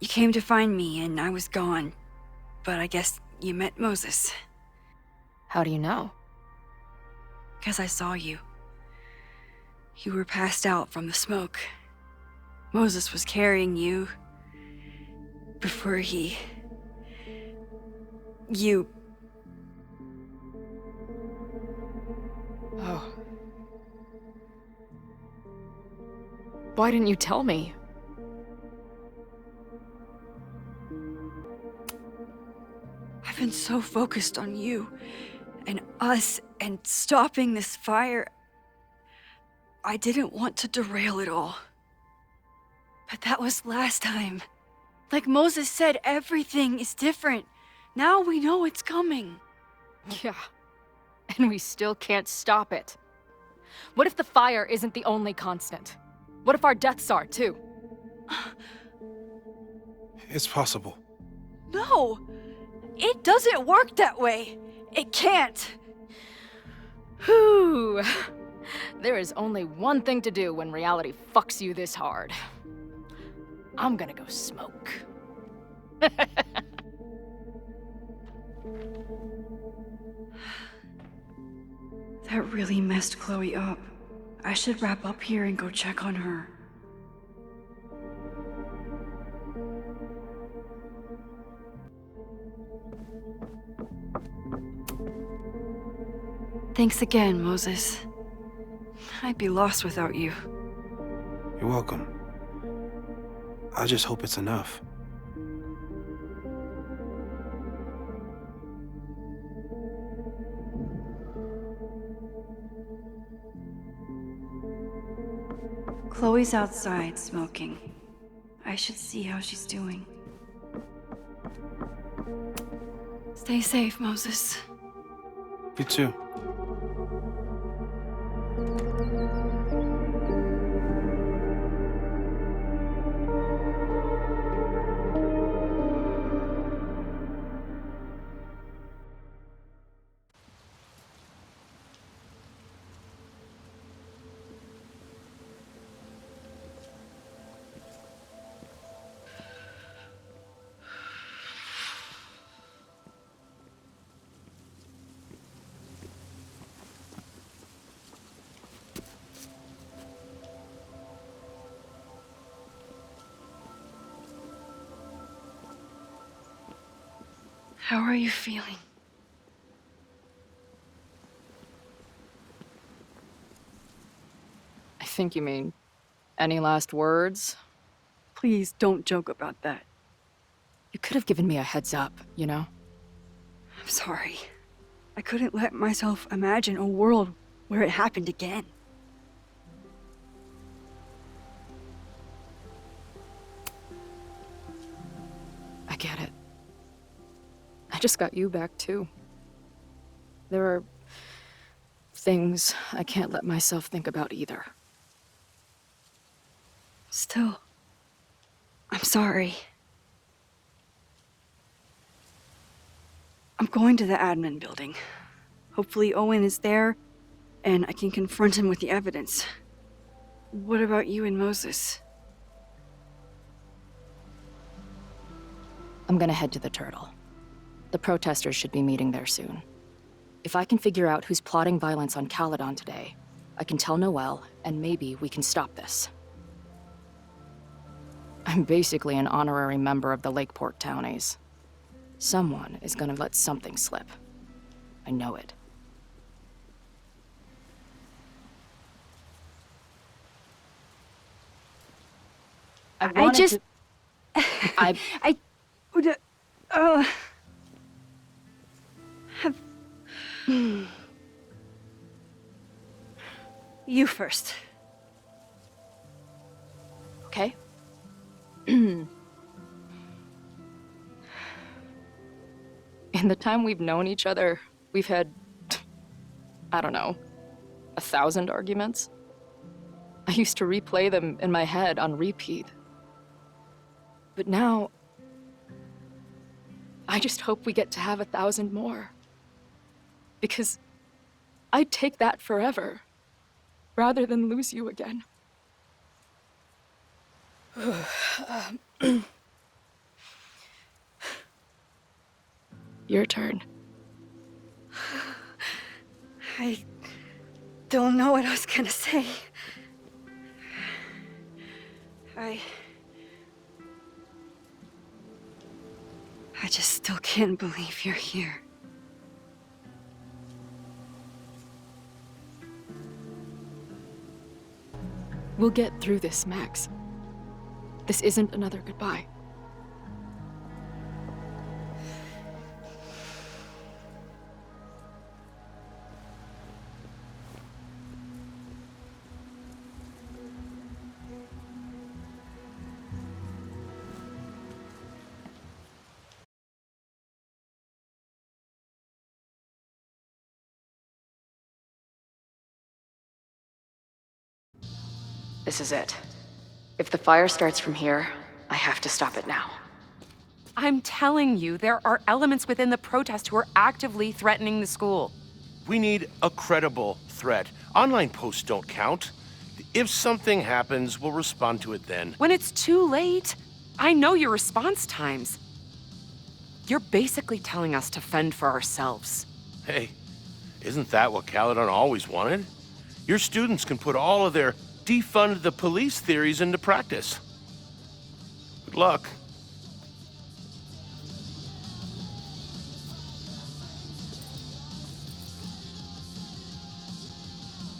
You came to find me and I was gone, but I guess you met Moses. How do you know? 'Cause I saw you. You were passed out from the smoke. Moses was carrying you before you... Oh. Why didn't you tell me? I've been so focused on you and us and stopping this fire. I didn't want to derail it all. But that was last time. Like Moses said, everything is different. Now we know it's coming. Yeah. And we still can't stop it. What if the fire isn't the only constant? What if our deaths are, too? It's possible. No! It doesn't work that way. It can't. Whew. There is only one thing to do when reality fucks you this hard. I'm gonna go smoke. That really messed Chloe up. I should wrap up here and go check on her. Thanks again, Moses. I'd be lost without you. You're welcome. I just hope it's enough. Chloe's outside smoking. I should see how she's doing. Stay safe, Moses. You too. How are you feeling? I think you mean, any last words? Please don't joke about that. You could have given me a heads up, you know? I'm sorry. I couldn't let myself imagine a world where it happened again. I get it. I just got you back, too. There are things I can't let myself think about either. Still, I'm sorry. I'm going to the admin building. Hopefully Owen is there, and I can confront him with the evidence. What about you and Moses? I'm gonna head to the Turtle. The protesters should be meeting there soon. If I can figure out who's plotting violence on Caledon today, I can tell Noelle, and maybe we can stop this. I'm basically an honorary member of the Lakeport Townies. Someone is gonna let something slip. I know it. I just... I would... have... You first. Okay. In the time we've known each other, we've had, I don't know, 1,000 arguments. I used to replay them in my head on repeat. But now, I just hope we get to have 1,000 more. Because I'd take that forever, rather than lose you again. Your turn. I don't know what I was gonna say. I just still can't believe you're here. We'll get through this, Max. This isn't another goodbye. This is it. If the fire starts from here, I have to stop it now. I'm telling you, there are elements within the protest who are actively threatening the school. We need a credible threat. Online posts don't count. If something happens, we'll respond to it then. When it's too late, I know your response times. You're basically telling us to fend for ourselves. Hey, isn't that what Caledon always wanted? Your students can put all of their defund the police theories into practice. Good luck.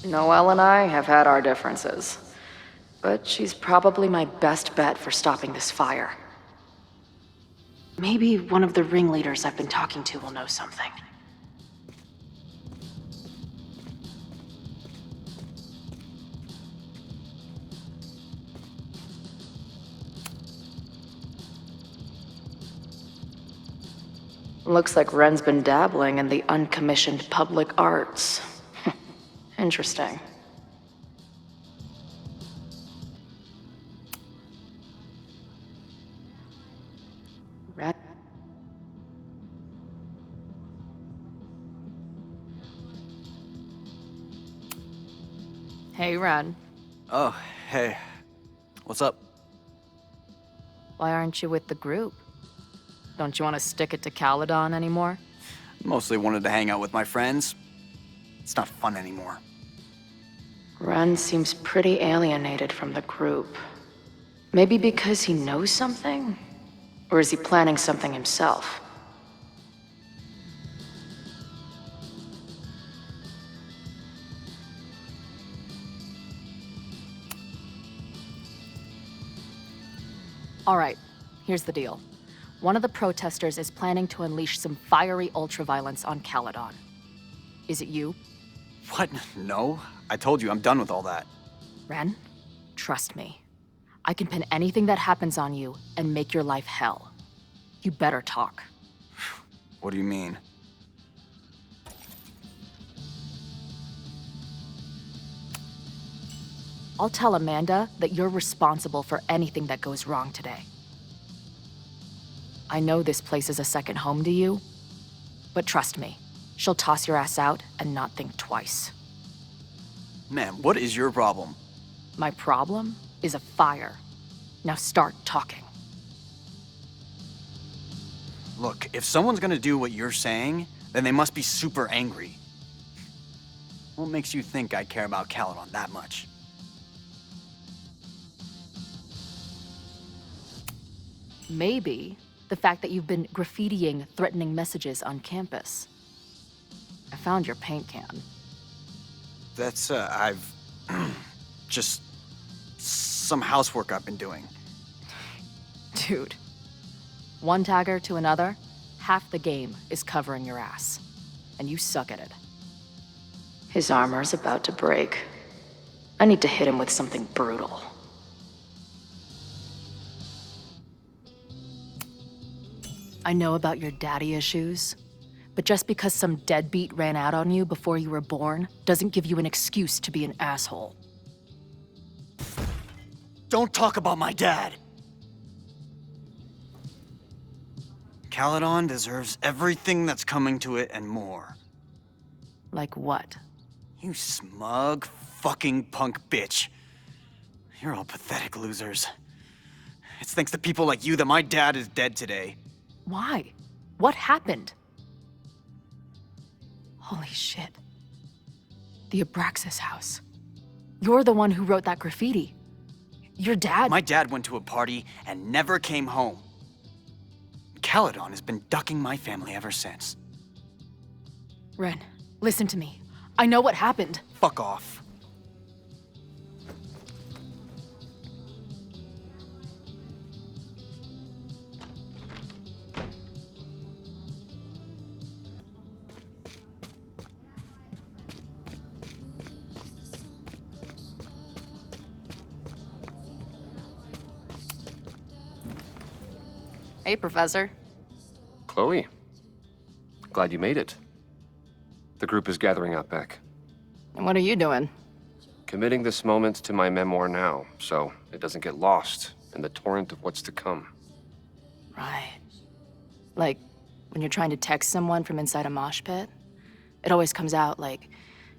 Noelle and I have had our differences, but she's probably my best bet for stopping this fire. Maybe one of the ringleaders I've been talking to will know something. Looks like Ren's been dabbling in the uncommissioned public arts. Interesting. Ren? Hey, Ren. Oh, hey. What's up? Why aren't you with the group? Don't you want to stick it to Caledon anymore? Mostly wanted to hang out with my friends. It's not fun anymore. Ren seems pretty alienated from the group. Maybe because he knows something? Or is he planning something himself? All right, here's the deal. One of the protesters is planning to unleash some fiery ultraviolence on Caledon. Is it you? What? No. I told you, I'm done with all that. Ren, trust me. I can pin anything that happens on you and make your life hell. You better talk. What do you mean? I'll tell Amanda that you're responsible for anything that goes wrong today. I know this place is a second home to you, but trust me, she'll toss your ass out and not think twice. Man, what is your problem? My problem is a fire. Now start talking. Look, if someone's gonna do what you're saying, then they must be super angry. What makes you think I care about Caledon that much? Maybe the fact that you've been graffitiing threatening messages on campus. I found your paint can. That's, I've... just... some housework I've been doing. Dude, one tagger to another, half the game is covering your ass. And you suck at it. His armor's about to break. I need to hit him with something brutal. I know about your daddy issues, but just because some deadbeat ran out on you before you were born doesn't give you an excuse to be an asshole. Don't talk about my dad! Caledon deserves everything that's coming to it and more. Like what? You smug, fucking punk bitch. You're all pathetic losers. It's thanks to people like you that my dad is dead today. Why? What happened? Holy shit. The Abraxas house. You're the one who wrote that graffiti. Your dad... My dad went to a party and never came home. Caledon has been ducking my family ever since. Ren, listen to me. I know what happened. Fuck off. Hey, Professor. Chloe, glad you made it. The group is gathering out back. And what are you doing? Committing this moment to my memoir now, so it doesn't get lost in the torrent of what's to come. Right. Like, when you're trying to text someone from inside a mosh pit, it always comes out like,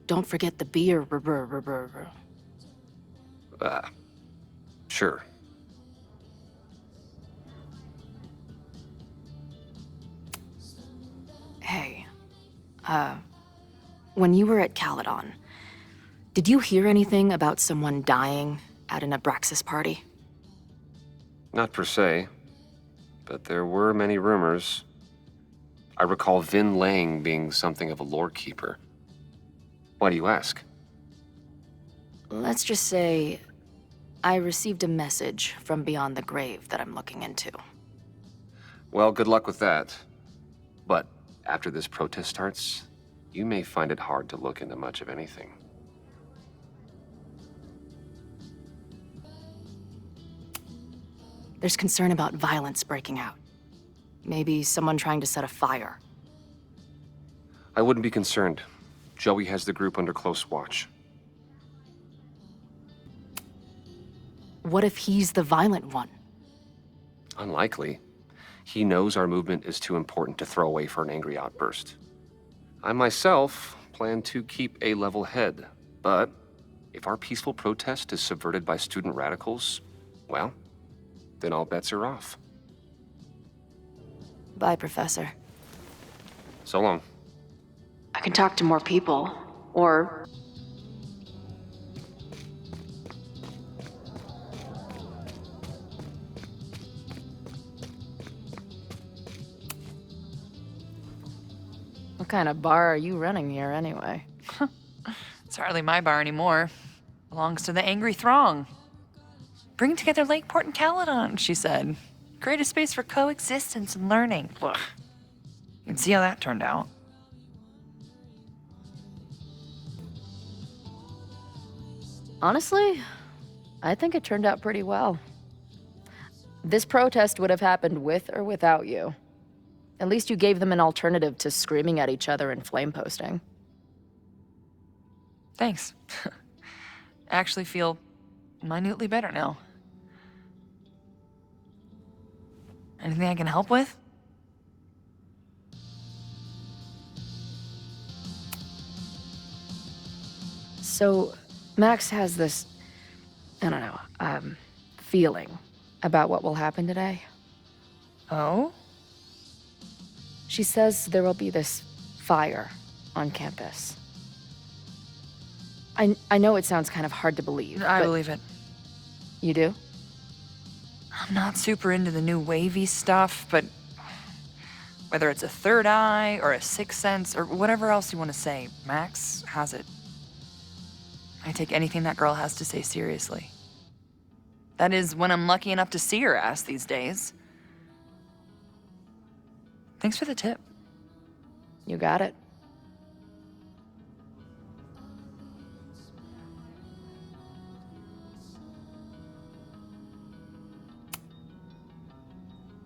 don't forget the beer, Sure. Hey, when you were at Caledon, did you hear anything about someone dying at an Abraxas party? Not per se, but there were many rumors. I recall Vin Lang being something of a lore keeper. Why do you ask? Let's just say I received a message from beyond the grave that I'm looking into. Well, good luck with that. But after this protest starts, you may find it hard to look into much of anything. There's concern about violence breaking out. Maybe someone trying to set a fire. I wouldn't be concerned. Joey has the group under close watch. What if he's the violent one? Unlikely. He knows our movement is too important to throw away for an angry outburst. I myself plan to keep a level head, but if our peaceful protest is subverted by student radicals, well, then all bets are off. Bye, Professor. So long. I can talk to more people, or... What kind of bar are you running here, anyway? It's hardly my bar anymore. Belongs to the angry throng. Bring together Lakeport and Caledon, she said. Create a space for coexistence and learning. Ugh. You can see how that turned out. Honestly, I think it turned out pretty well. This protest would have happened with or without you. At least you gave them an alternative to screaming at each other and flame posting. Thanks. I actually feel minutely better now. Anything I can help with? So, Max has this, I don't know, feeling about what will happen today. Oh? She says there will be this fire on campus. I know it sounds kind of hard to believe. I but believe it. You do? I'm not super into the new wavy stuff, but whether it's a third eye or a sixth sense or whatever else you want to say, Max has it. I take anything that girl has to say seriously. That is, when I'm lucky enough to see her ass these days. Thanks for the tip. You got it.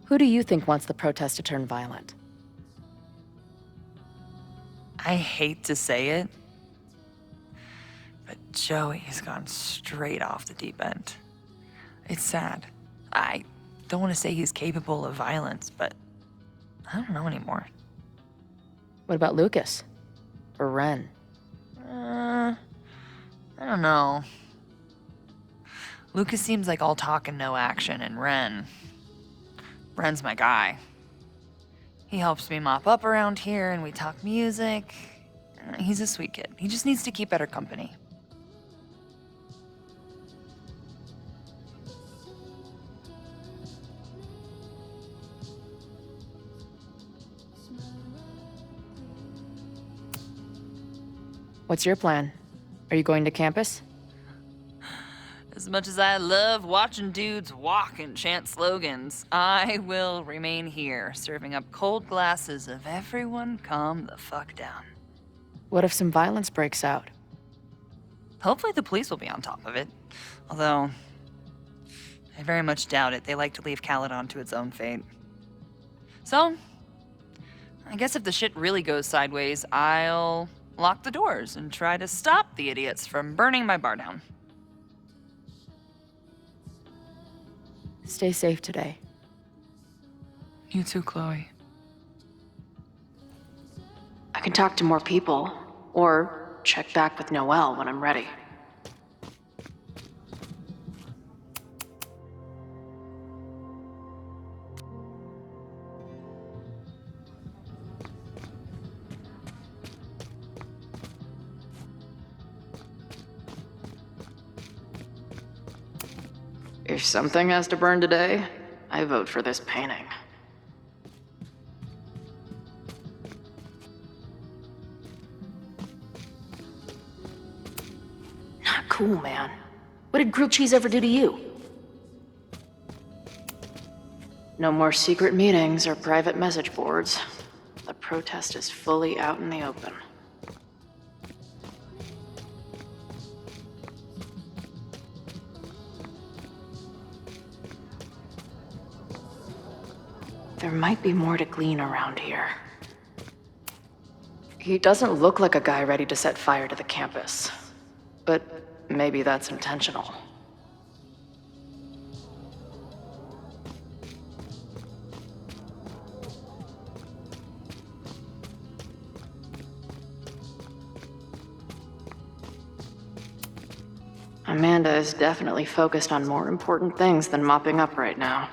Who do you think wants the protest to turn violent? I hate to say it, but Joey has gone straight off the deep end. It's sad. I don't want to say he's capable of violence, but I don't know anymore. What about Lucas? Or Ren? I don't know. Lucas seems like all talk and no action, and Ren's my guy. He helps me mop up around here, and we talk music. He's a sweet kid. He just needs to keep better company. What's your plan? Are you going to campus? As much as I love watching dudes walk and chant slogans, I will remain here, serving up cold glasses of everyone calm the fuck down. What if some violence breaks out? Hopefully the police will be on top of it. Although, I very much doubt it. They like to leave Caledon to its own fate. So, I guess if the shit really goes sideways, I'll lock the doors and try to stop the idiots from burning my bar down. Stay safe today. You too, Chloe. I can talk to more people, or check back with Noelle when I'm ready. If something has to burn today, I vote for this painting. Not cool, man. What did grilled cheese ever do to you? No more secret meetings or private message boards. The protest is fully out in the open. There might be more to glean around here. He doesn't look like a guy ready to set fire to the campus. But maybe that's intentional. Amanda is definitely focused on more important things than mopping up right now.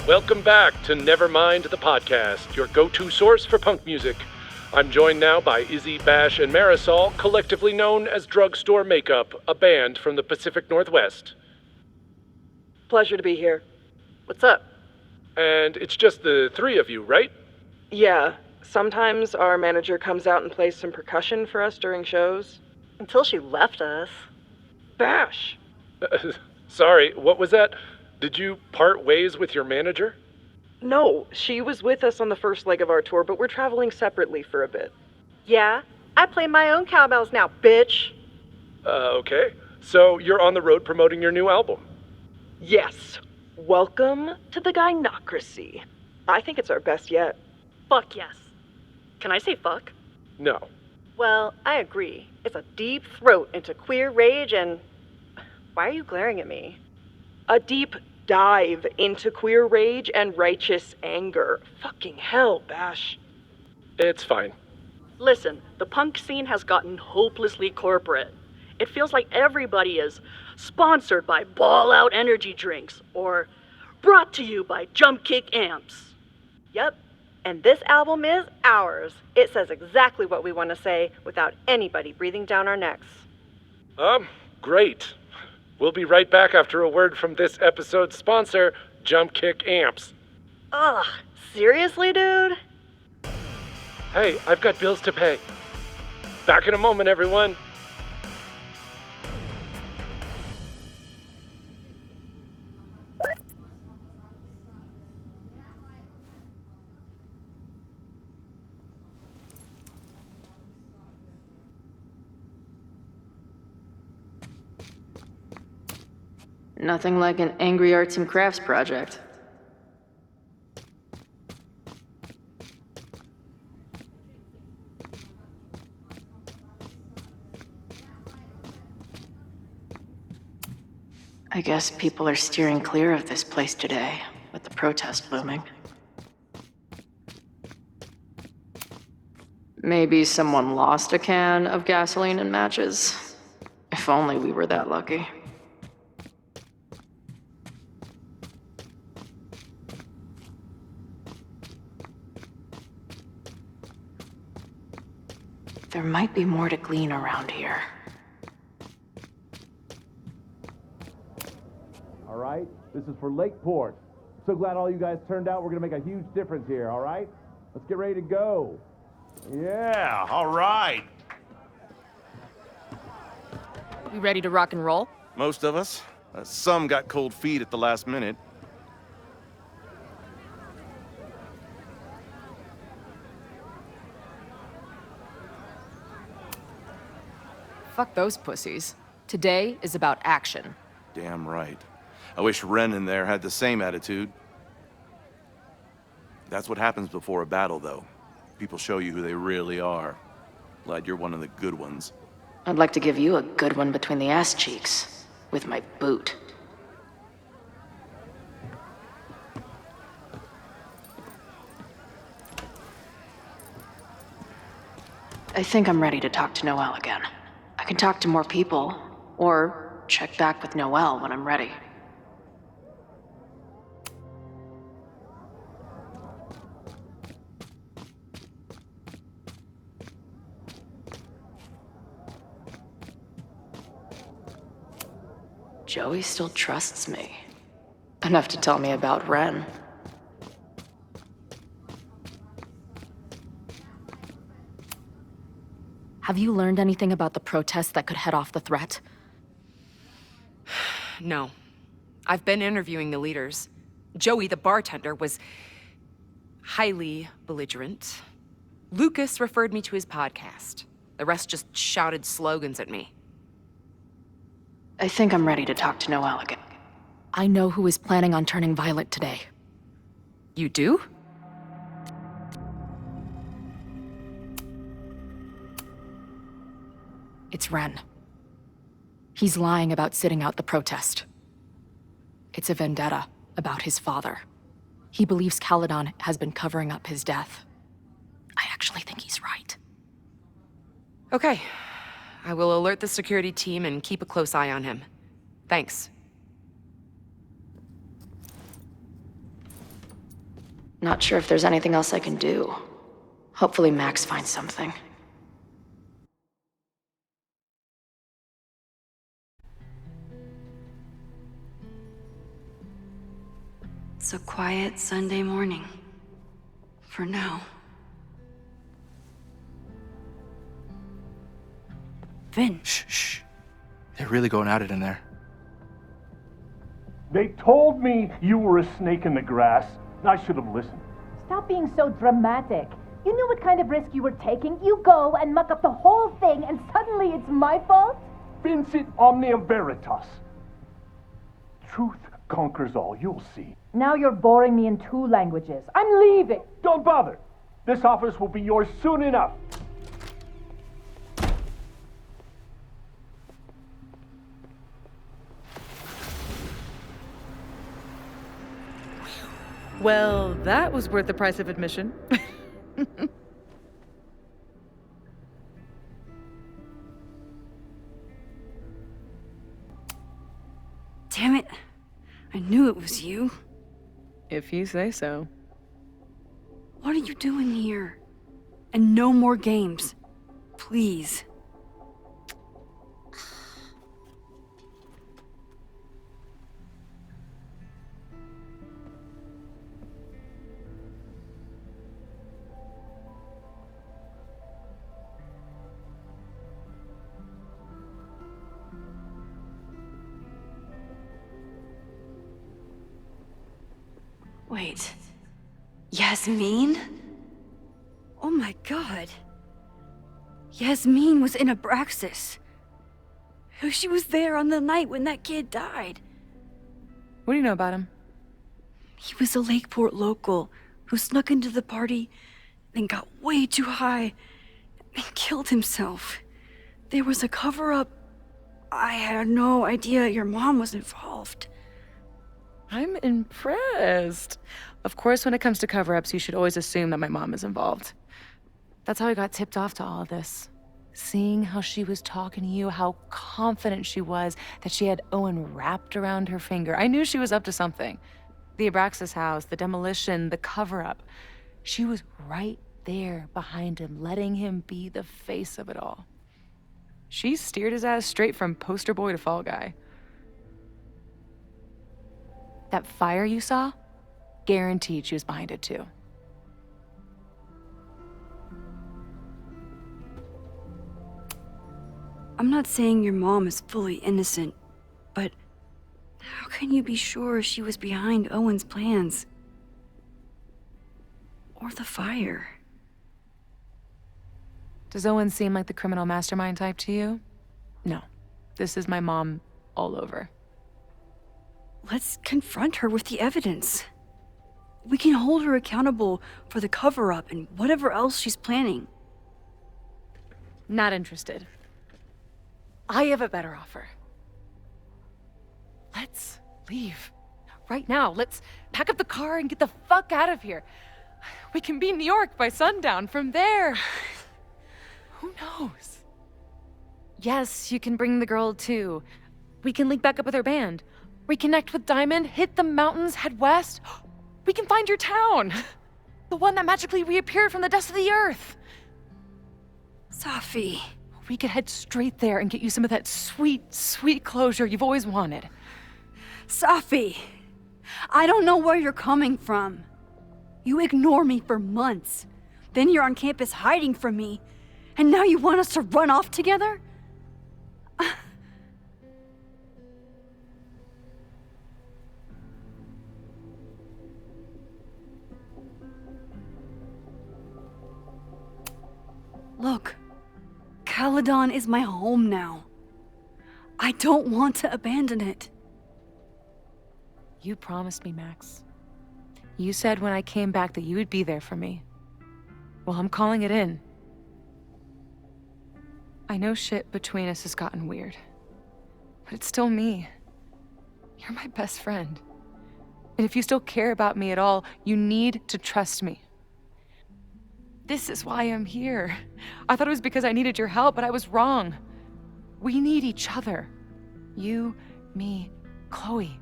Welcome back to Nevermind the Podcast, your go-to source for punk music. I'm joined now by Izzy, Bash, and Marisol, collectively known as Drugstore Makeup, a band from the Pacific Northwest. Pleasure to be here. What's up? And it's just the three of you, right? Yeah, sometimes our manager comes out and plays some percussion for us during shows. Until she left us. Bash! Sorry, what was that? Did you part ways with your manager? No, she was with us on the first leg of our tour, but we're traveling separately for a bit. Yeah, I play my own cowbells now, bitch! Okay. So you're on the road promoting your new album? Yes. Welcome to the Gynocracy. I think it's our best yet. Fuck yes. Can I say fuck? No. Well, I agree. It's a deep throat into queer rage and... Why are you glaring at me? A deep dive into queer rage and righteous anger. Fucking hell, Bash. It's fine. Listen, the punk scene has gotten hopelessly corporate. It feels like everybody is sponsored by Ball Out energy drinks or brought to you by Jump Kick amps. Yep, and this album is ours. It says exactly what we want to say without anybody breathing down our necks. Great. We'll be right back after a word from this episode's sponsor, Jump Kick Amps. Ugh, seriously, dude? Hey, I've got bills to pay. Back in a moment, everyone. Nothing like an angry arts and crafts project. I guess people are steering clear of this place today, with the protest looming. Maybe someone lost a can of gasoline and matches. If only we were that lucky. There might be more to glean around here. All right, this is for Lakeport. So glad all you guys turned out. We're gonna make a huge difference here, all right? Let's get ready to go. Yeah, all right. We ready to rock and roll? Most of us. Some got cold feet at the last minute. Fuck those pussies. Today is about action. Damn right. I wish Ren in there had the same attitude. That's what happens before a battle, though. People show you who they really are. Glad you're one of the good ones. I'd like to give you a good one between the ass cheeks. With my boot. I think I'm ready to talk to Noelle again. I can talk to more people, or check back with Noelle when I'm ready. Joey still trusts me. Enough to tell me about Ren. Have you learned anything about the protest that could head off the threat? No. I've been interviewing the leaders. Joey, the bartender, was highly belligerent. Lucas referred me to his podcast. The rest just shouted slogans at me. I think I'm ready to talk to Noelle again. I know who is planning on turning violent today. You do? It's Ren. He's lying about sitting out the protest. It's a vendetta about his father. He believes Caledon has been covering up his death. I actually think he's right. Okay. I will alert the security team and keep a close eye on him. Thanks. Not sure if there's anything else I can do. Hopefully Max finds something. It's a quiet Sunday morning. For now. Vin. Shh. They're really going at it in there. They told me you were a snake in the grass. I should have listened. Stop being so dramatic. You knew what kind of risk you were taking. You go and muck up the whole thing, and suddenly it's my fault? Vincit omnia veritas. Truth conquers all, you'll see. Now you're boring me in 2 languages. I'm leaving. Don't bother. This office will be yours soon enough. Well, that was worth the price of admission. Damn it. I knew it was you. If you say so. What are you doing here? And no more games. Please. Wait. Yasmin? Oh my god. Yasmin was in Abraxas. She was there on the night when that kid died. What do you know about him? He was a Lakeport local who snuck into the party, then got way too high and killed himself. There was a cover-up. I had no idea your mom was involved. I'm impressed. Of course, when it comes to cover-ups, you should always assume that my mom is involved. That's how I got tipped off to all of this. Seeing how she was talking to you, how confident she was that she had Owen wrapped around her finger. I knew she was up to something. The Abraxas house, the demolition, the cover-up. She was right there behind him, letting him be the face of it all. She steered his ass straight from poster boy to fall guy. That fire you saw? Guaranteed she was behind it too. I'm not saying your mom is fully innocent, but how can you be sure she was behind Owen's plans? Or the fire? Does Owen seem like the criminal mastermind type to you? No. This is my mom all over. Let's confront her with the evidence. We can hold her accountable for the cover-up and whatever else she's planning. Not interested. I have a better offer. Let's leave. Right now. Let's pack up the car and get the fuck out of here. We can be in New York by sundown. From there, who knows? Yes, you can bring the girl too. We can link back up with her band. Reconnect with Diamond, hit the mountains, head west. We can find your town. The one that magically reappeared from the dust of the earth. Safi. We could head straight there and get you some of that sweet, sweet closure you've always wanted. Safi, I don't know where you're coming from. You ignore me for months. Then you're on campus hiding from me. And now you want us to run off together? Look, Caledon is my home now. I don't want to abandon it. You promised me, Max. You said when I came back that you would be there for me. Well, I'm calling it in. I know shit between us has gotten weird, but it's still me. You're my best friend. And if you still care about me at all, you need to trust me. This is why I'm here. I thought it was because I needed your help, but I was wrong. We need each other. You, me, Chloe.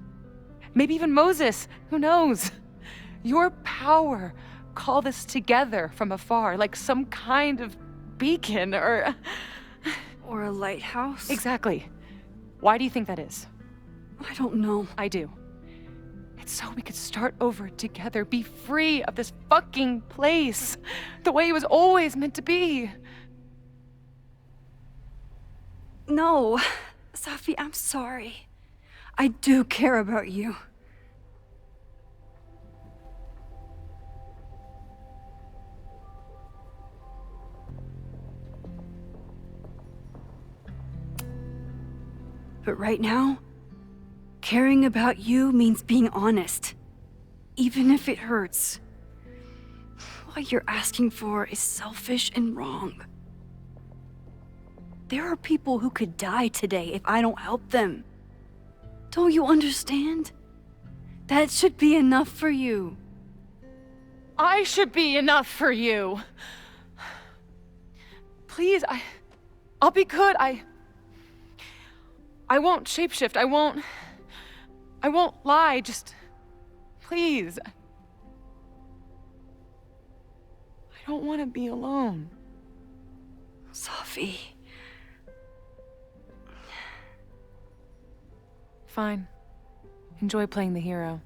Maybe even Moses. Who knows? Your power called us together from afar, like some kind of beacon or a lighthouse? Exactly. Why do you think that is? I don't know. I do. It's so we could start over together, be free of this fucking place, the way it was always meant to be. No, Safi, I'm sorry. I do care about you. But right now, caring about you means being honest, even if it hurts. What you're asking for is selfish and wrong. There are people who could die today if I don't help them. Don't you understand? That should be enough for you. I should be enough for you. Please, I'll be good. I won't shapeshift. I won't lie. Just, please. I don't want to be alone. Safi. Fine. Enjoy playing the hero.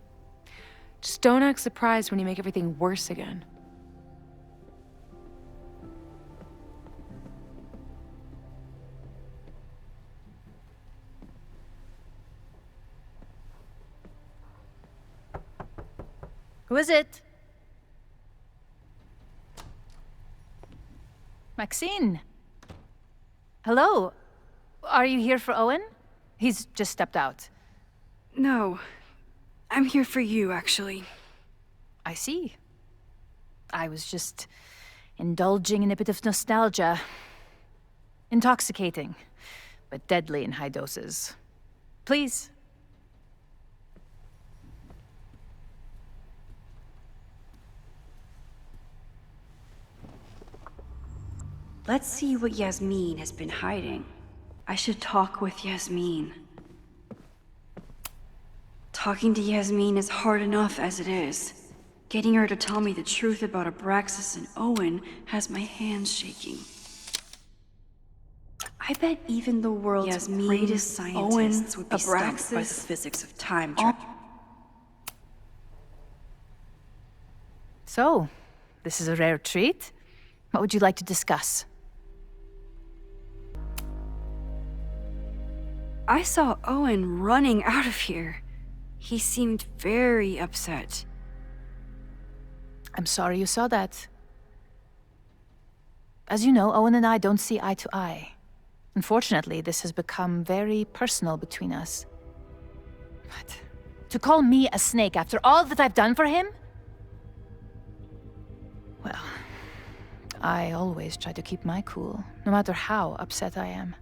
Just don't act surprised when you make everything worse again. Who is it? Maxine. Hello. Are you here for Owen? He's just stepped out. No. I'm here for you, actually. I see. I was just indulging in a bit of nostalgia. Intoxicating, but deadly in high doses. Please. Let's see what Yasmin has been hiding. I should talk with Yasmin. Talking to Yasmin is hard enough as it is. Getting her to tell me the truth about Abraxas and Owen has my hands shaking. I bet even the world's greatest scientists would be stumped by the physics of time travel. So, this is a rare treat. What would you like to discuss? I saw Owen running out of here. He seemed very upset. I'm sorry you saw that. As you know, Owen and I don't see eye to eye. Unfortunately, this has become very personal between us. But to call me a snake after all that I've done for him? Well, I always try to keep my cool, no matter how upset I am.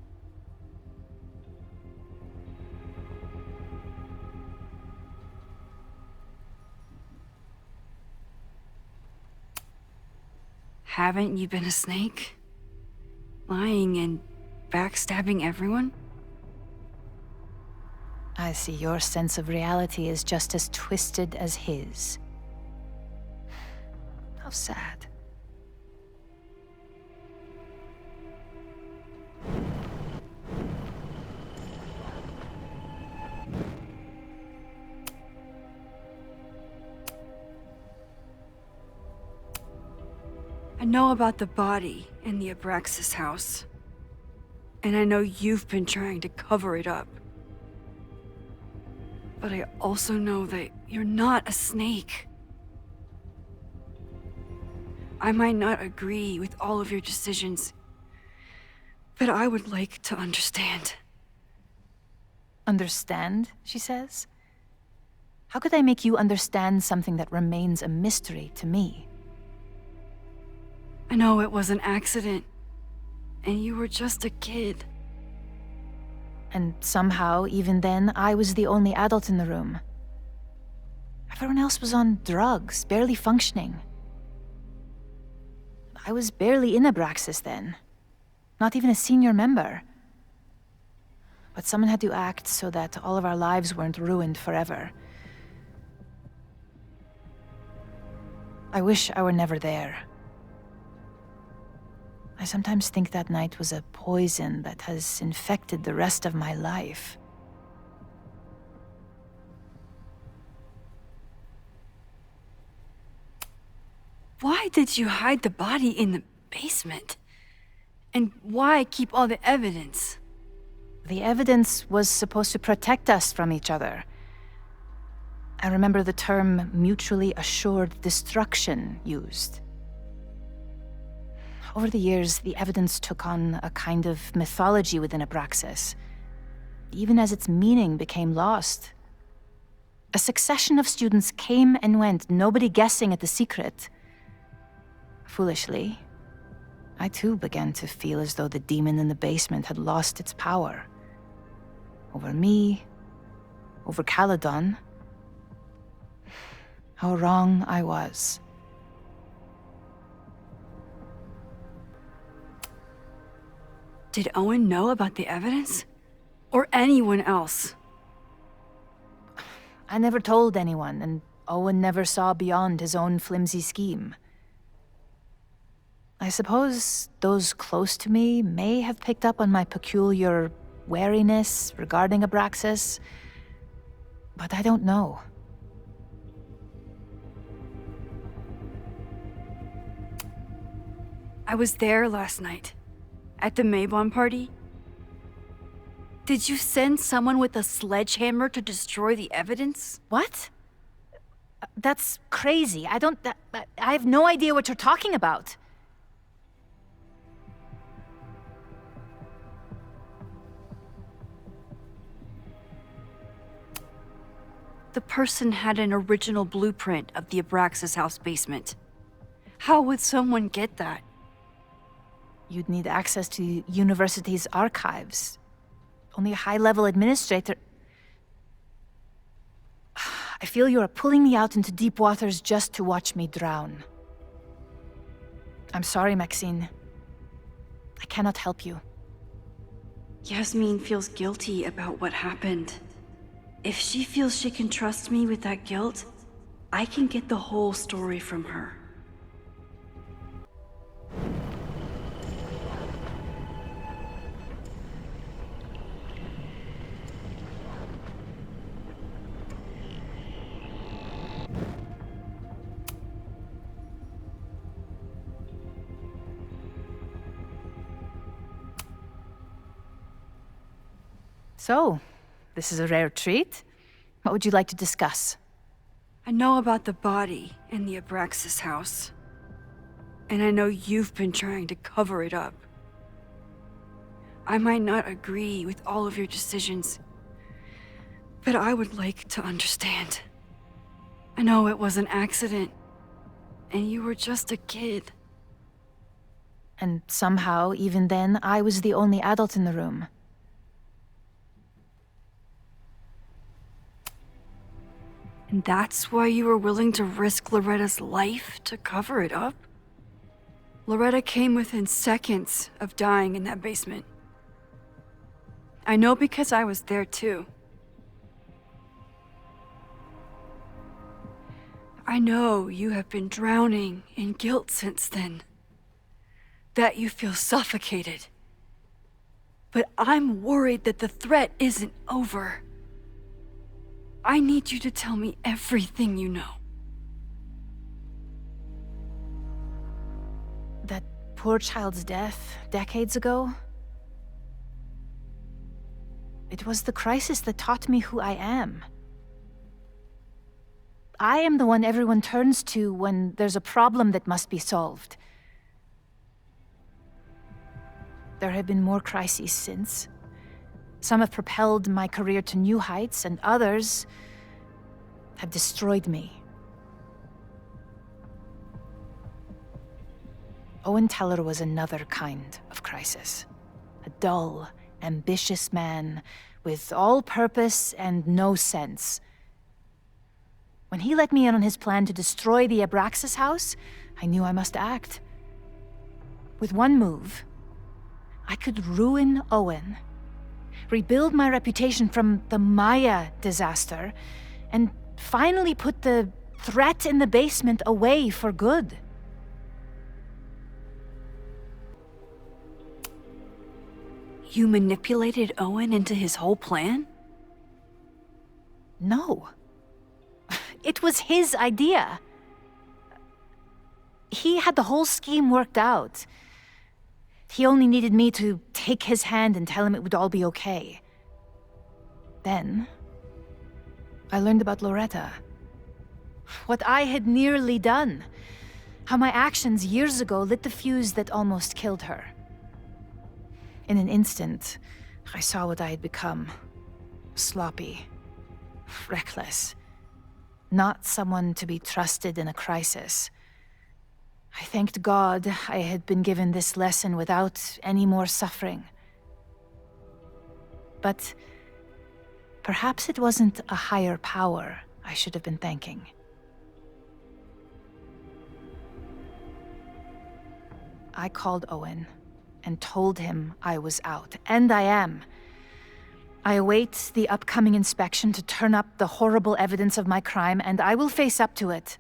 Haven't you been a snake? Lying and backstabbing everyone? I see your sense of reality is just as twisted as his. How sad. I know about the body in the Abraxas house. And I know you've been trying to cover it up. But I also know that you're not a snake. I might not agree with all of your decisions, but I would like to understand. Understand, she says? How could I make you understand something that remains a mystery to me? I know it was an accident, and you were just a kid. And somehow, even then, I was the only adult in the room. Everyone else was on drugs, barely functioning. I was barely in Abraxas then. Not even a senior member. But someone had to act so that all of our lives weren't ruined forever. I wish I were never there. I sometimes think that night was a poison that has infected the rest of my life. Why did you hide the body in the basement? And why keep all the evidence? The evidence was supposed to protect us from each other. I remember the term mutually assured destruction used. Over the years, the evidence took on a kind of mythology within Abraxas, even as its meaning became lost. A succession of students came and went, nobody guessing at the secret. Foolishly, I too began to feel as though the demon in the basement had lost its power. Over me, over Caledon. How wrong I was. Did Owen know about the evidence? Or anyone else? I never told anyone, and Owen never saw beyond his own flimsy scheme. I suppose those close to me may have picked up on my peculiar wariness regarding Abraxas, but I don't know. I was there last night. At the Maybon party? Did you send someone with a sledgehammer to destroy the evidence? What? That's crazy. I have no idea what you're talking about. The person had an original blueprint of the Abraxas house basement. How would someone get that? You'd need access to the university's archives. Only a high-level administrator... I feel you are pulling me out into deep waters just to watch me drown. I'm sorry, Maxine. I cannot help you. Yasmin feels guilty about what happened. If she feels she can trust me with that guilt, I can get the whole story from her. So, this is a rare treat. What would you like to discuss? I know about the body in the Abraxas house. And I know you've been trying to cover it up. I might not agree with all of your decisions, but I would like to understand. I know it was an accident, and you were just a kid. And somehow, even then, I was the only adult in the room. And that's why you were willing to risk Loretta's life to cover it up? Loretta came within seconds of dying in that basement. I know because I was there too. I know you have been drowning in guilt since then. That you feel suffocated. But I'm worried that the threat isn't over. I need you to tell me everything you know. That poor child's death decades ago? It was the crisis that taught me who I am. I am the one everyone turns to when there's a problem that must be solved. There have been more crises since. Some have propelled my career to new heights, and others have destroyed me. Owen Teller was another kind of crisis. A dull, ambitious man with all purpose and no sense. When he let me in on his plan to destroy the Abraxas house, I knew I must act. With one move, I could ruin Owen, rebuild my reputation from the Maya disaster, and finally put the threat in the basement away for good. You manipulated Owen into his whole plan? No. It was his idea. He had the whole scheme worked out. He only needed me to take his hand and tell him it would all be okay. Then, I learned about Loretta. What I had nearly done. How my actions years ago lit the fuse that almost killed her. In an instant, I saw what I had become. Sloppy. Reckless. Not someone to be trusted in a crisis. I thanked God I had been given this lesson without any more suffering. But perhaps it wasn't a higher power I should have been thanking. I called Owen and told him I was out, and I am. I await the upcoming inspection to turn up the horrible evidence of my crime, and I will face up to it.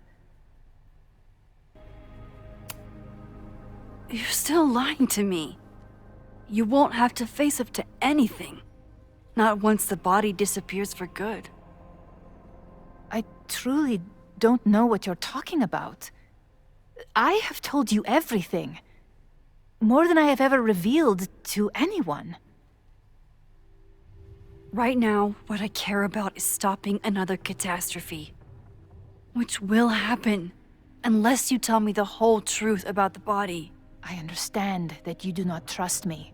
You're still lying to me. You won't have to face up to anything. Not once the body disappears for good. I truly don't know what you're talking about. I have told you everything. More than I have ever revealed to anyone. Right now, what I care about is stopping another catastrophe. Which will happen, unless you tell me the whole truth about the body. I understand that you do not trust me.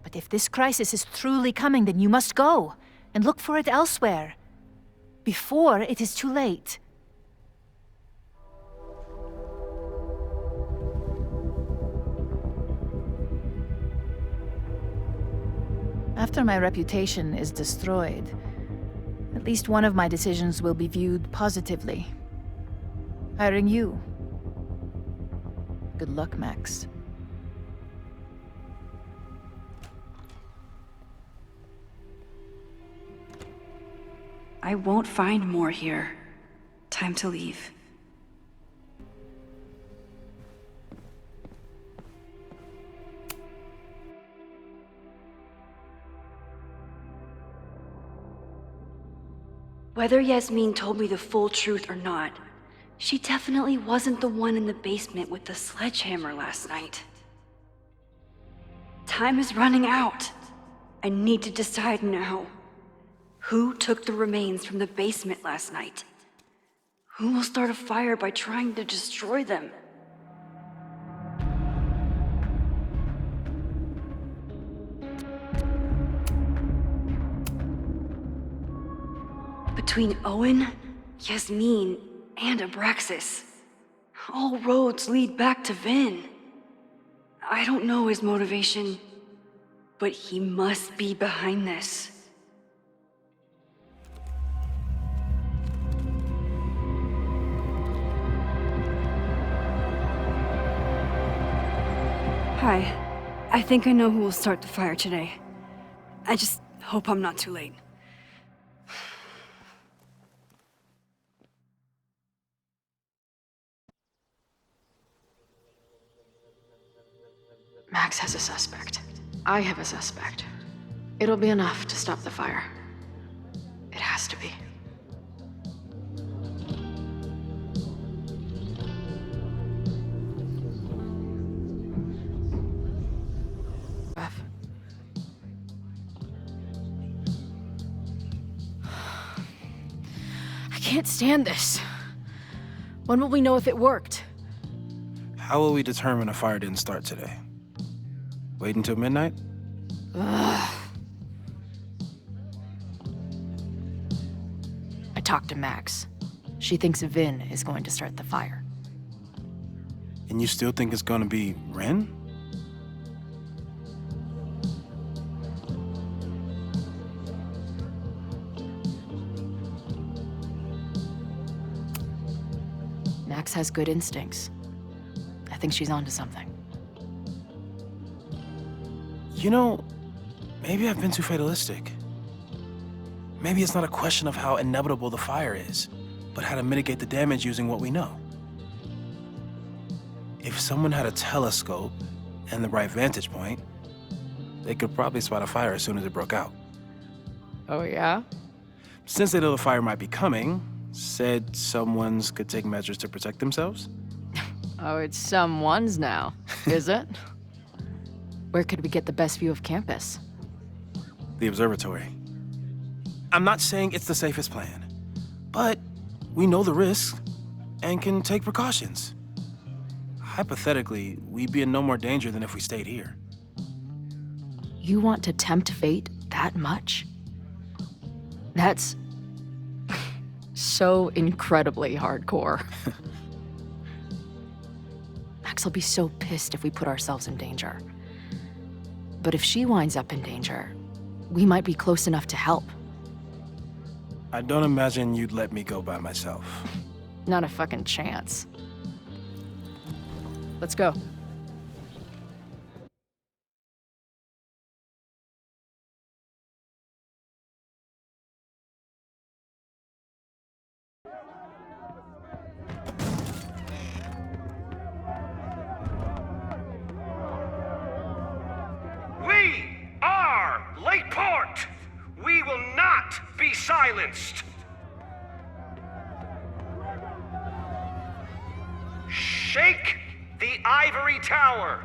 But if this crisis is truly coming, then you must go and look for it elsewhere. Before it is too late. After my reputation is destroyed, at least one of my decisions will be viewed positively. Hiring you. Good luck, Max. I won't find more here. Time to leave. Whether Yasmin told me the full truth or not, she definitely wasn't the one in the basement with the sledgehammer last night. Time is running out. I need to decide now. Who took the remains from the basement last night? Who will start a fire by trying to destroy them? Between Owen, Yasmin, and Abraxas, all roads lead back to Vin. I don't know his motivation, but he must be behind this. Hi. I think I know who will start the fire today. I just hope I'm not too late. Max has a suspect. I have a suspect. It'll be enough to stop the fire. It has to be. Beth. I can't stand this. When will we know if it worked? How will we determine a fire didn't start today? Wait until midnight? Ugh. I talked to Max. She thinks Vin is going to start the fire. And you still think it's gonna be Ren? Max has good instincts. I think she's onto something. You know, maybe I've been too fatalistic. Maybe it's not a question of how inevitable the fire is, but how to mitigate the damage using what we know. If someone had a telescope and the right vantage point, they could probably spot a fire as soon as it broke out. Oh, yeah? Since they know the fire might be coming, said someone's could take measures to protect themselves? Oh, it's someone's now, is it? Where could we get the best view of campus? The observatory. I'm not saying it's the safest plan, but we know the risks and can take precautions. Hypothetically, we'd be in no more danger than if we stayed here. You want to tempt fate that much? That's So incredibly hardcore. Max will be so pissed if we put ourselves in danger. But if she winds up in danger, we might be close enough to help. I don't imagine you'd let me go by myself. Not a fucking chance. Let's go. We are Lakeport! We will not be silenced! Shake the ivory tower!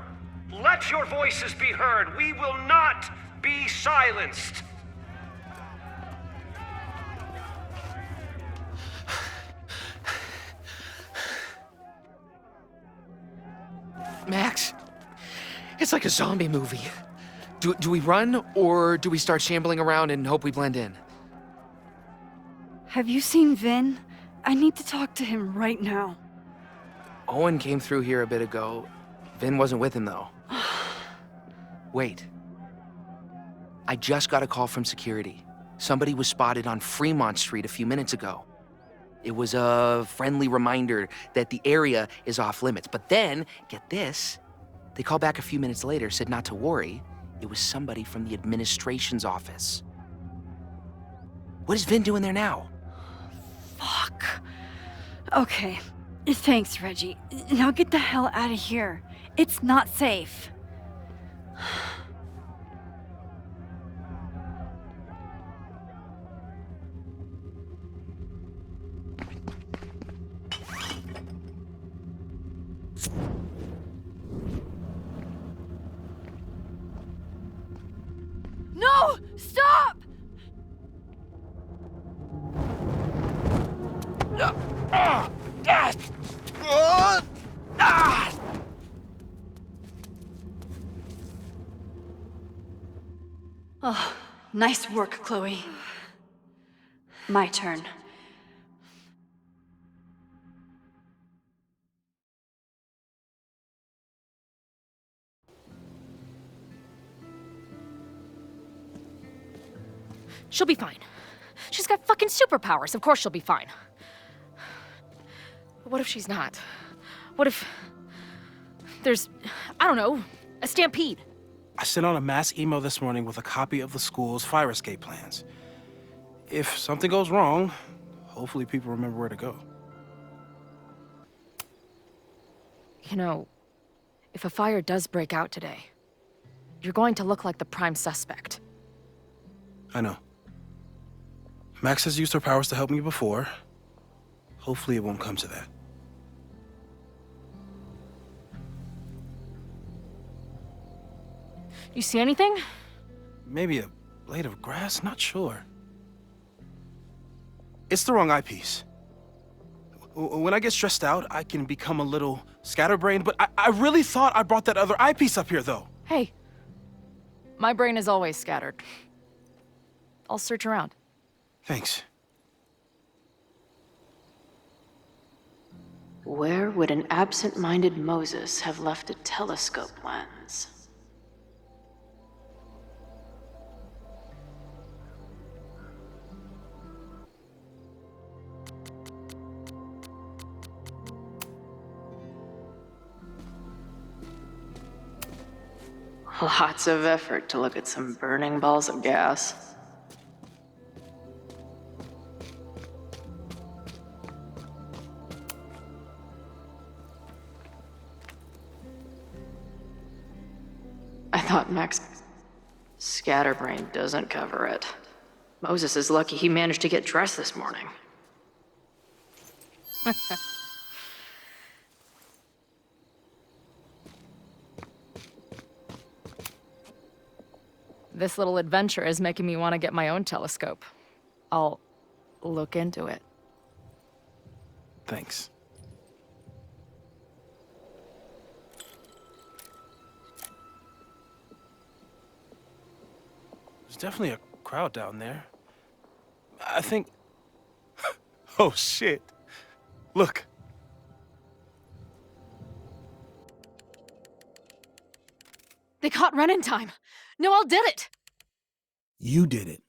Let your voices be heard! We will not be silenced! Max, it's like a zombie movie. Do we run, or do we start shambling around and hope we blend in? Have you seen Vin? I need to talk to him right now. Owen came through here a bit ago. Vin wasn't with him, though. Wait. I just got a call from security. Somebody was spotted on Fremont Street a few minutes ago. It was a friendly reminder that the area is off limits. But then, get this, they called back a few minutes later, said not to worry. It was somebody from the administration's office. What is Vin doing there now? Fuck. Okay. Thanks, Reggie. Now get the hell out of here. It's not safe. No! Stop! Oh, nice work, Chloe. My turn. She'll be fine. She's got fucking superpowers. Of course she'll be fine. But what if she's not? What if there's, I don't know, a stampede? I sent out a mass email this morning with a copy of the school's fire escape plans. If something goes wrong, hopefully people remember where to go. You know, if a fire does break out today, you're going to look like the prime suspect. I know. Max has used her powers to help me before. Hopefully it won't come to that. You see anything? Maybe a blade of grass? Not sure. It's the wrong eyepiece. When I get stressed out, I can become a little scatterbrained, but I really thought I brought that other eyepiece up here, though. Hey, my brain is always scattered. I'll search around. Thanks. Where would an absent-minded Moses have left a telescope lens? Lots of effort to look at some burning balls of gas. I thought Max Scatterbrain doesn't cover it. Moses is lucky he managed to get dressed this morning. This little adventure is making me want to get my own telescope. I'll look into it. Thanks. There's definitely a crowd down there. I think... Oh, shit. Look. They caught Ren in time. Noel did it. You did it.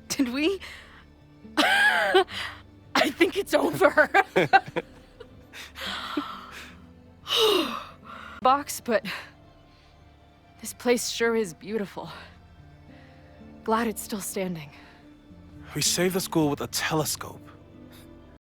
Did we? I think it's over. Box, but this place sure is beautiful. Glad it's still standing. We saved the school with a telescope.